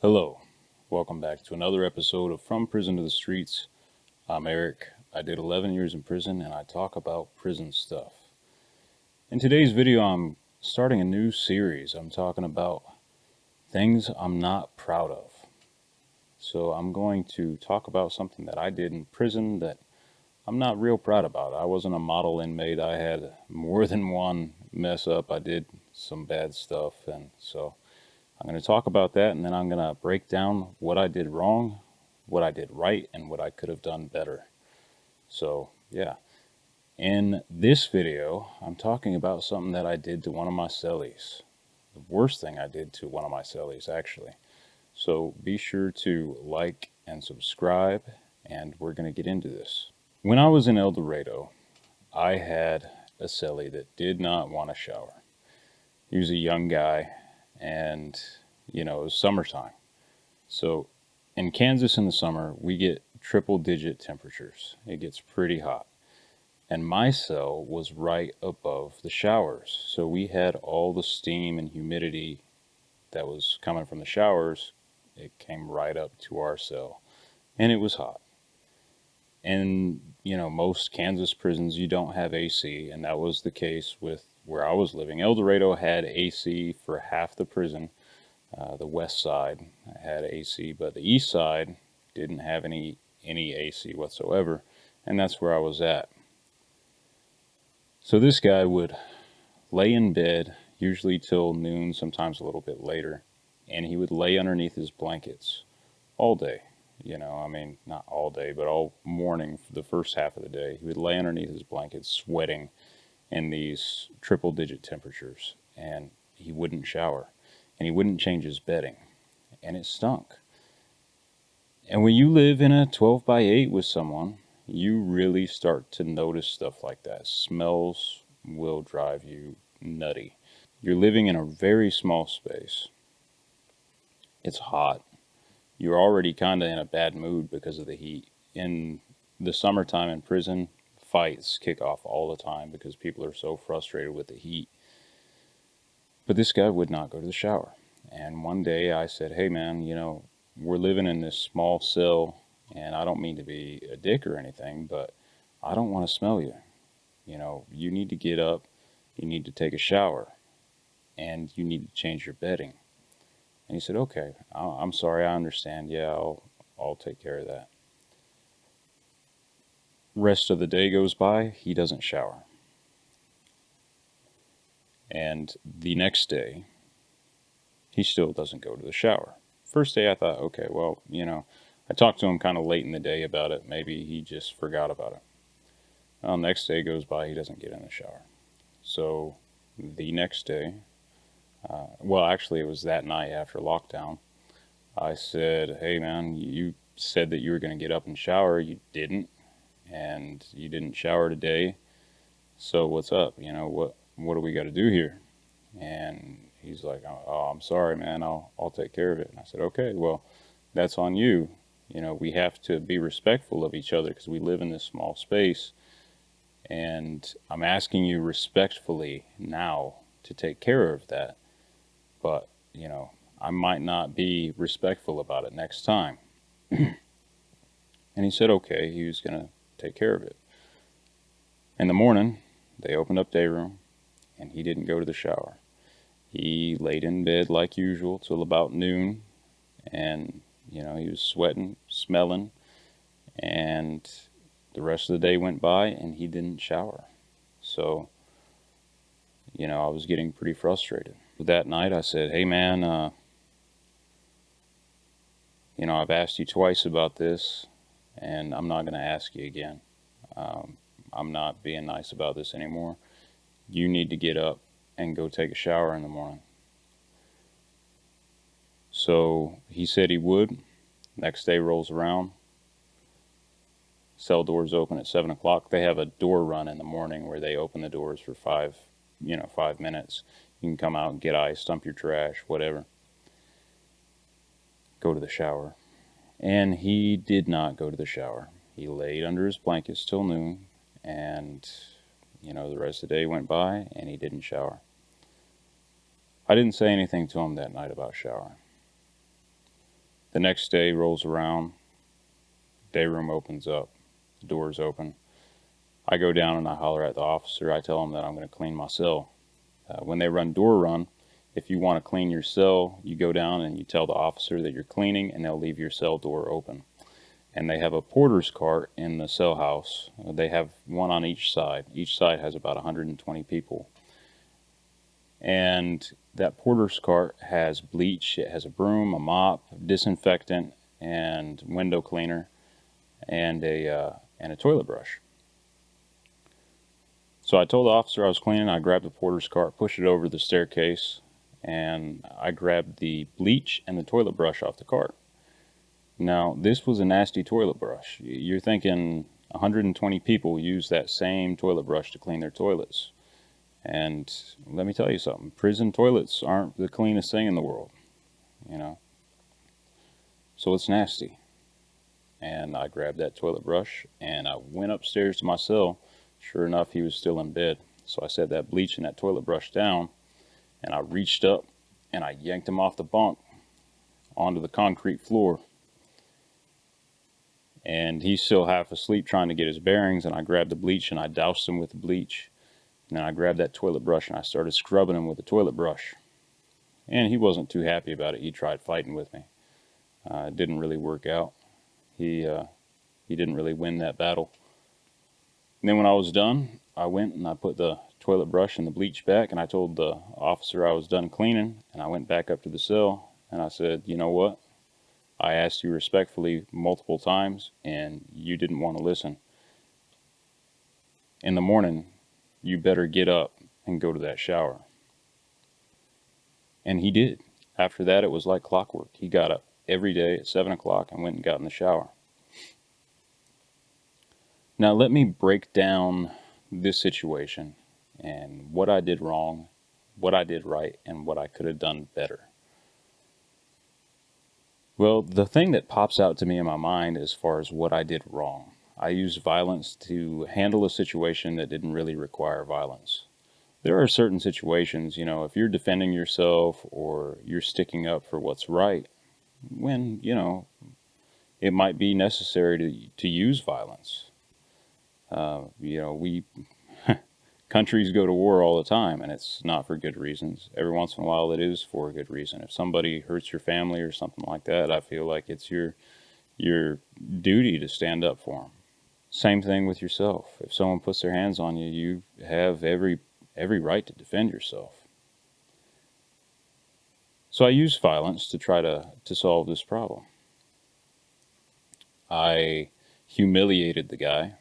Hello, welcome back to another episode of From Prison to the Streets. I'm Eric. I did 11 years in prison and I talk about prison stuff. In today's video, I'm starting a new series. I'm talking about things I'm not proud of. So I'm going to talk about something that I did in prison that I'm not real proud about. I wasn't a model inmate. I had more than one mess up. I did some bad stuff, and so I'm going to talk about that, and then I'm going to break down what I did wrong, what I did right, and what I could have done better. So, yeah. In this video, I'm talking about something that I did to one of my cellies. The worst thing I did to one of my cellies, actually. So be sure to like and subscribe, and we're going to get into this. When I was in El Dorado, I had a cellie that did not want to shower. He was a young guy, and it was summertime. So in Kansas in the summer, we get triple digit temperatures. It gets pretty hot. And my cell was right above the showers. So we had all the steam and humidity that was coming from the showers. It came right up to our cell. And it was hot. And, most Kansas prisons, you don't have AC. And that was the case with where I was living. El Dorado had AC for half the prison. The west side had AC, but the east side didn't have any AC whatsoever, and that's where I was at. So this guy would lay in bed, usually till noon, sometimes a little bit later, and he would lay underneath his blankets all day. Not all day, but all morning for the first half of the day. He would lay underneath his blankets, sweating in these triple digit temperatures, and he wouldn't shower, and he wouldn't change his bedding. And it stunk. And when you live in a 12 by 8 with someone, you really start to notice stuff like that. Smells will drive you nutty. You're living in a very small space. It's hot. You're already kind of in a bad mood because of the heat. In the summertime in prison, fights kick off all the time because people are so frustrated with the heat. But this guy would not go to the shower. And one day I said, hey man, we're living in this small cell, and I don't mean to be a dick or anything, but I don't want to smell you. You need to get up, you need to take a shower, and you need to change your bedding. And he said, okay, I'm sorry, I understand. Yeah, I'll take care of that. Rest of the day goes by, he doesn't shower. And the next day, he still doesn't go to the shower. First day I thought, okay, well, I talked to him kind of late in the day about it. Maybe he just forgot about it. Well, next day goes by, he doesn't get in the shower. So the next day, actually it was that night after lockdown, I said, hey man, you said that you were going to get up and shower. You didn't, and you didn't shower today. So what's up? What do we got to do here? And he's like, oh, I'm sorry, man. I'll take care of it. And I said, okay, well, that's on you. We have to be respectful of each other because we live in this small space. And I'm asking you respectfully now to take care of that. But, I might not be respectful about it next time. And he said, okay, he was going to take care of it. In the morning, they opened up day room, and he didn't go to the shower. He laid in bed like usual till about noon, and, he was sweating, smelling, and the rest of the day went by, and he didn't shower. So, I was getting pretty frustrated. That night, I said, hey, man, I've asked you twice about this, and I'm not going to ask you again. I'm not being nice about this anymore. You need to get up and go take a shower in the morning. So he said he would. Next day rolls around. Cell doors open at 7 o'clock. They have a door run in the morning where they open the doors for 5 minutes. You can come out and get ice, dump your trash, whatever. Go to the shower. And he did not go to the shower. He laid under his blankets till noon, and the rest of the day went by, and he didn't shower. I didn't say anything to him that night about showering. The next day rolls around, day room opens up, the doors open. I go down and I holler at the officer. I tell him that I'm going to clean my cell. When they run door run, if you want to clean your cell, you go down and you tell the officer that you're cleaning, and they'll leave your cell door open. And they have a porter's cart in the cell house. They have one on each side. Each side has about 120 people. And that porter's cart has bleach, it has a broom, a mop, disinfectant, and window cleaner, and a toilet brush. So I told the officer I was cleaning. I grabbed the porter's cart, pushed it over the staircase, and I grabbed the bleach and the toilet brush off the cart. Now, this was a nasty toilet brush. You're thinking 120 people use that same toilet brush to clean their toilets. And let me tell you something, prison toilets aren't the cleanest thing in the world, you know. So it's nasty. And I grabbed that toilet brush and I went upstairs to my cell. Sure enough, he was still in bed. So I set that bleach and that toilet brush down, and I reached up and I yanked him off the bunk onto the concrete floor. And he's still half asleep trying to get his bearings, and I grabbed the bleach and I doused him with the bleach. And then I grabbed that toilet brush and I started scrubbing him with the toilet brush. And he wasn't too happy about it. He tried fighting with me. It didn't really work out. He didn't really win that battle. And then when I was done, I went and I put the toilet brush and the bleach back, and I told the officer I was done cleaning, and I went back up to the cell and I said, you know what? I asked you respectfully multiple times and you didn't want to listen. In the morning, you better get up and go to that shower. And he did. After that, it was like clockwork. He got up every day at 7 o'clock and went and got in the shower. Now, let me break down this situation and what I did wrong, what I did right, and what I could have done better. Well, the thing that pops out to me in my mind as far as what I did wrong, I used violence to handle a situation that didn't really require violence. There are certain situations, you know, if you're defending yourself or you're sticking up for what's right, when, you know, it might be necessary to use violence. We countries go to war all the time, and it's not for good reasons. Every once in a while, it is for a good reason. If somebody hurts your family or something like that, I feel like it's your duty to stand up for them. Same thing with yourself. If someone puts their hands on you, you have every right to defend yourself. So I used violence to try to solve this problem. I humiliated the guy.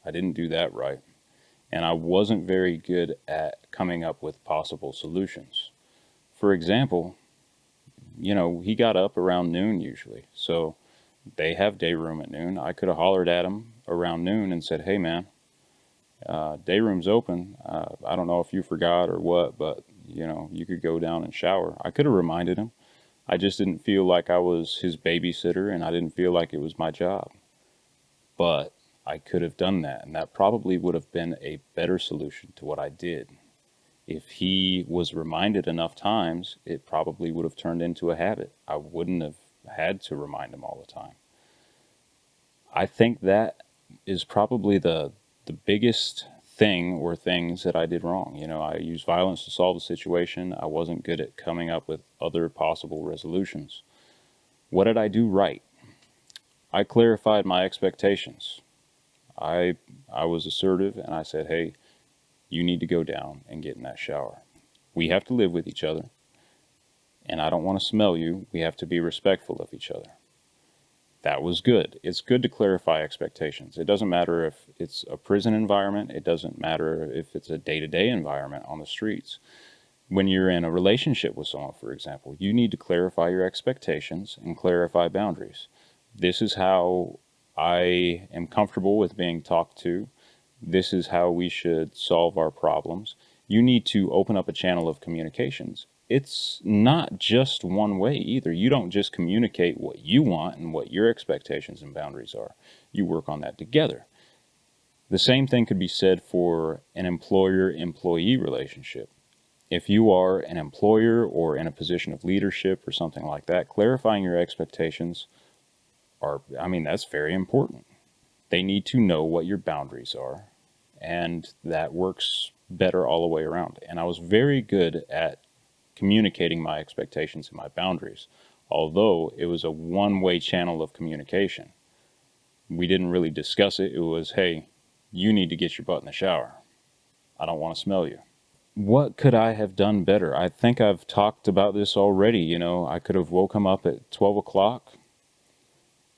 I didn't do that right. And I wasn't very good at coming up with possible solutions. For example, you know, he got up around noon usually. So they have day room at noon. I could have hollered at him around noon and said, hey man, day room's open. I don't know if you forgot or what, but you know, you could go down and shower. I could have reminded him. I just didn't feel like I was his babysitter, and I didn't feel like it was my job. But I could have done that, and that probably would have been a better solution to what I did. If he was reminded enough times, it probably would have turned into a habit. I wouldn't have had to remind him all the time. I think that is probably the biggest thing or things that I did wrong. You know, I used violence to solve the situation. I wasn't good at coming up with other possible resolutions. What did I do right? I clarified my expectations. I was assertive and I said, hey, you need to go down and get in that shower. We have to live with each other, and I don't want to smell you. We have to be respectful of each other. That was good. It's good to clarify expectations. It doesn't matter if it's a prison environment. It doesn't matter if it's a day-to-day environment on the streets. When you're in a relationship with someone, for example, you need to clarify your expectations and clarify boundaries. This is how I am comfortable with being talked to. This is how we should solve our problems. You need to open up a channel of communications. It's not just one way either. You don't just communicate what you want and what your expectations and boundaries are. You work on that together. The same thing could be said for an employer-employee relationship. if you are an employer or in a position of leadership or something like that, clarifying your expectations that's very important. They need to know what your boundaries are, and that works better all the way around. And I was very good at communicating my expectations and my boundaries, although it was a one-way channel of communication. We didn't really discuss it. It was, hey, you need to get your butt in the shower. I don't want to smell you. What could I have done better? I think I've talked about this already. I could have woke him up at 12 o'clock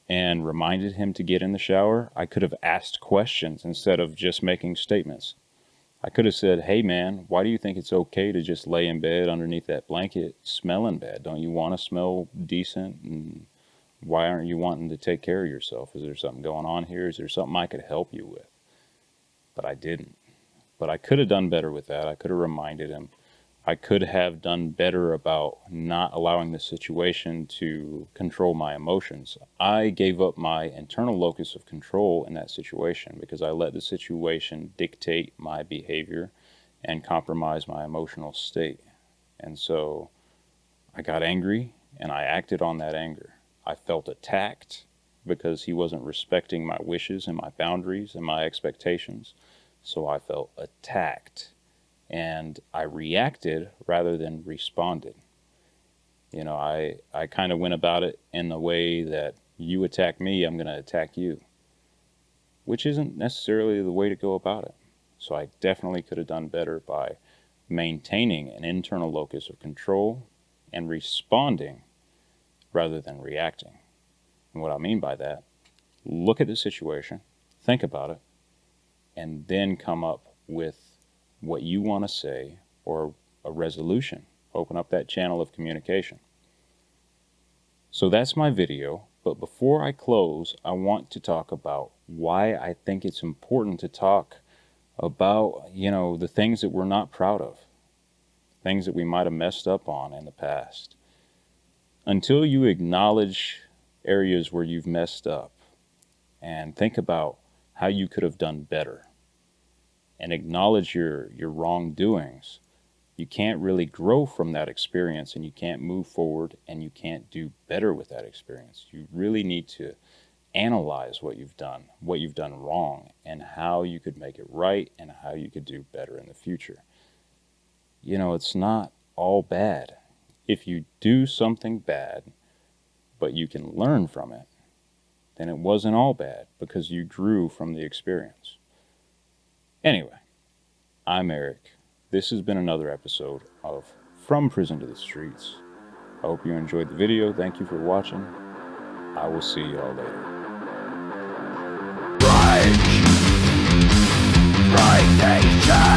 and reminded him to get in the shower. I could have asked questions instead of just making statements. I could have said, hey man, why do you think it's okay to just lay in bed underneath that blanket smelling bad? Don't you want to smell decent? And why aren't you wanting to take care of yourself? Is there something going on here? Is there something I could help you with? But I didn't. But I could have done better with that. I could have reminded him. I could have done better about not allowing the situation to control my emotions. I gave up my internal locus of control in that situation because I let the situation dictate my behavior and compromise my emotional state. And so I got angry and I acted on that anger. I felt attacked because he wasn't respecting my wishes and my boundaries and my expectations. So I felt attacked. And I reacted rather than responded. I kind of went about it in the way that you attack me, I'm going to attack you, which isn't necessarily the way to go about it. So I definitely could have done better by maintaining an internal locus of control and responding rather than reacting. And what I mean by that, look at the situation, think about it, and then come up with what you want to say or a resolution. Open up that channel of communication. So that's my video, but before I close, I want to talk about why I think it's important to talk about, the things that we're not proud of, things that we might have messed up on in the past. Until you acknowledge areas where you've messed up and think about how you could have done better, and acknowledge your wrongdoings, you can't really grow from that experience, and you can't move forward, and you can't do better with that experience. You really need to analyze what you've done wrong, and how you could make it right, and how you could do better in the future. It's not all bad. If you do something bad, but you can learn from it, then it wasn't all bad because you grew from the experience. Anyway, I'm Eric. This has been another episode of From Prison to the Streets. I hope you enjoyed the video. Thank you for watching. I will see you all later. Break nation.